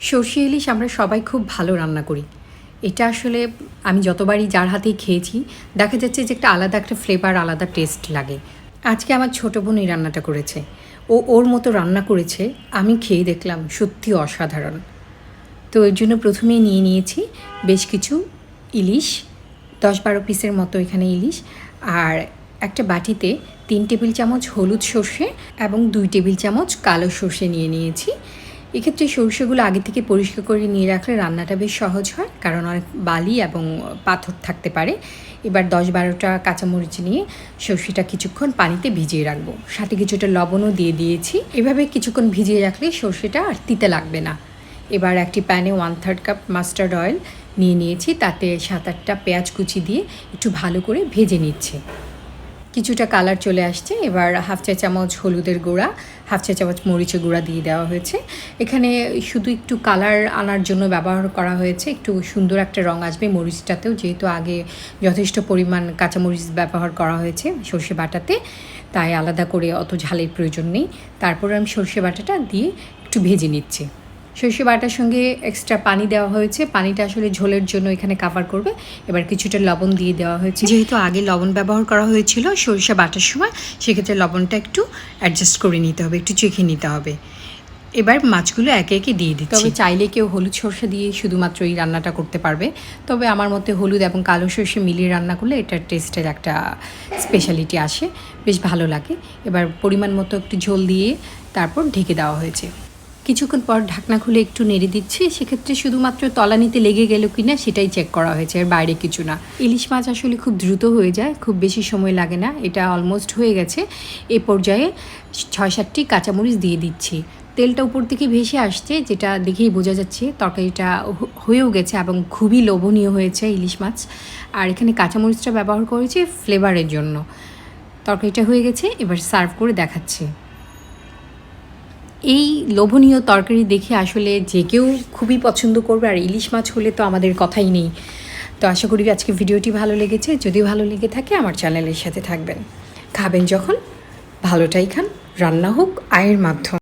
সর্ষে ইলিশ আমরা সবাই খুব ভালো রান্না করি। এটা আসলে আমি যতবারই যার হাতেই খেয়েছি দেখা যাচ্ছে যে একটা আলাদা একটা ফ্লেভার, আলাদা টেস্ট লাগে। আজকে আমার ছোটো বোন এই রান্নাটা করেছে। ও ওর মতো রান্না করেছে, আমি খেয়ে দেখলাম সত্যি অসাধারণ। তো এর জন্য প্রথমেই নিয়ে নিয়েছি বেশ কিছু ইলিশ, 10-12 পিসের মতো এখানে ইলিশ। আর একটা বাটিতে 3 টেবিল চামচ হলুদ সর্ষে এবং 2 টেবিল চামচ কালো সর্ষে নিয়ে নিয়েছি। এক্ষেত্রে সর্ষেগুলো আগে থেকে পরিষ্কার করে নিয়ে রাখলে রান্নাটা বেশ সহজ হয়, কারণ অনেক বালি এবং পাথর থাকতে পারে। এবার 10-12টা কাঁচামরিচ নিয়ে সর্ষেটা কিছুক্ষণ পানিতে ভিজিয়ে রাখবো, সাথে কিছুটা লবণও দিয়ে দিয়েছি। এভাবে কিছুক্ষণ ভিজিয়ে রাখলে সর্ষেটা আর তিতে লাগবে না। এবার একটি প্যানে 1/3 কাপ মাস্টার্ড অয়েল নিয়ে নিয়েছি, তাতে 7-8টা পেঁয়াজ কুচি দিয়ে একটু ভালো করে ভেজে নিচ্ছি। কিছুটা কালার চলে আসছে। এবার 1/2 চা চামচ হলুদের গুঁড়া, 1/2 চা চামচ মরিচের গুঁড়া দিয়ে দেওয়া হয়েছে। এখানে শুধু একটু কালার আনার জন্য ব্যবহার করা হয়েছে, একটু সুন্দর একটা রঙ আসবে মরিচটাতেও, যেহেতু আগে যথেষ্ট পরিমাণ কাঁচামরিচ ব্যবহার করা হয়েছে সর্ষে বাটাতে, তাই আলাদা করে অত ঝালের প্রয়োজন নেই। তারপর আমি সর্ষে বাটাটা দিয়ে একটু ভেজে নিচ্ছি। সর্ষে বাটার সঙ্গে এক্সট্রা পানি দেওয়া হয়েছে, পানিটা আসলে ঝোলের জন্য এখানে কাভার করবে। এবার কিছুটা লবণ দিয়ে দেওয়া হয়েছে, যেহেতু আগে লবণ ব্যবহার করা হয়েছিল সর্ষে বাটার সময়, সেক্ষেত্রে লবণটা একটু অ্যাডজাস্ট করে নিতে হবে, একটু চেখে নিতে হবে। এবার মাছগুলো একে একে দিয়ে দিচ্ছি। তবে চাইলে কেউ হলুদ সর্ষে দিয়ে শুধুমাত্র এই রান্নাটা করতে পারবে, তবে আমার মতে হলুদ এবং কালো সর্ষে মিলিয়ে রান্না করলে এটার টেস্টের একটা স্পেশালিটি আসে, বেশ ভালো লাগে। এবার পরিমাণ মতো একটু ঝোল দিয়ে তারপর ঢেকে দেওয়া হয়েছে। কিছুক্ষণ পর ঢাকনা খুলে একটু নেড়ে দিচ্ছি, সেক্ষেত্রে শুধুমাত্র তলানিতে লেগে গেল কি না সেটাই চেক করা হয়েছে, এর বাইরে কিছু না। ইলিশ মাছ আসলে খুব দ্রুত হয়ে যায়, খুব বেশি সময় লাগে না। এটা অলমোস্ট হয়ে গেছে। এ পর্যায়ে 6-7টি কাঁচামরিচ দিয়ে দিচ্ছি। তেলটা উপর থেকে ভেসে আসছে, যেটা দেখেই বোঝা যাচ্ছে তরকারিটা হয়েও গেছে এবং খুবই লোভনীয় হয়েছে ইলিশ মাছ। আর এখানে কাঁচামরিচটা ব্যবহার করেছি ফ্লেভারের জন্য। তরকারিটা হয়ে গেছে, এবার সার্ভ করে দেখাচ্ছি। এই লোভনীয় তরকারি দেখে আসলে যে কেউ খুবই পছন্দ করবে, আর ইলিশ মাছ হলে তো আমাদের কথাই নেই। তো আশা করি আজকে ভিডিওটি ভালো লেগেছে। যদি ভালো লেগে থাকে আমার চ্যানেলের সাথে থাকবেন। খাবেন যখন ভালোটাই খান, রান্না হোক আয়ের মাধ্যম।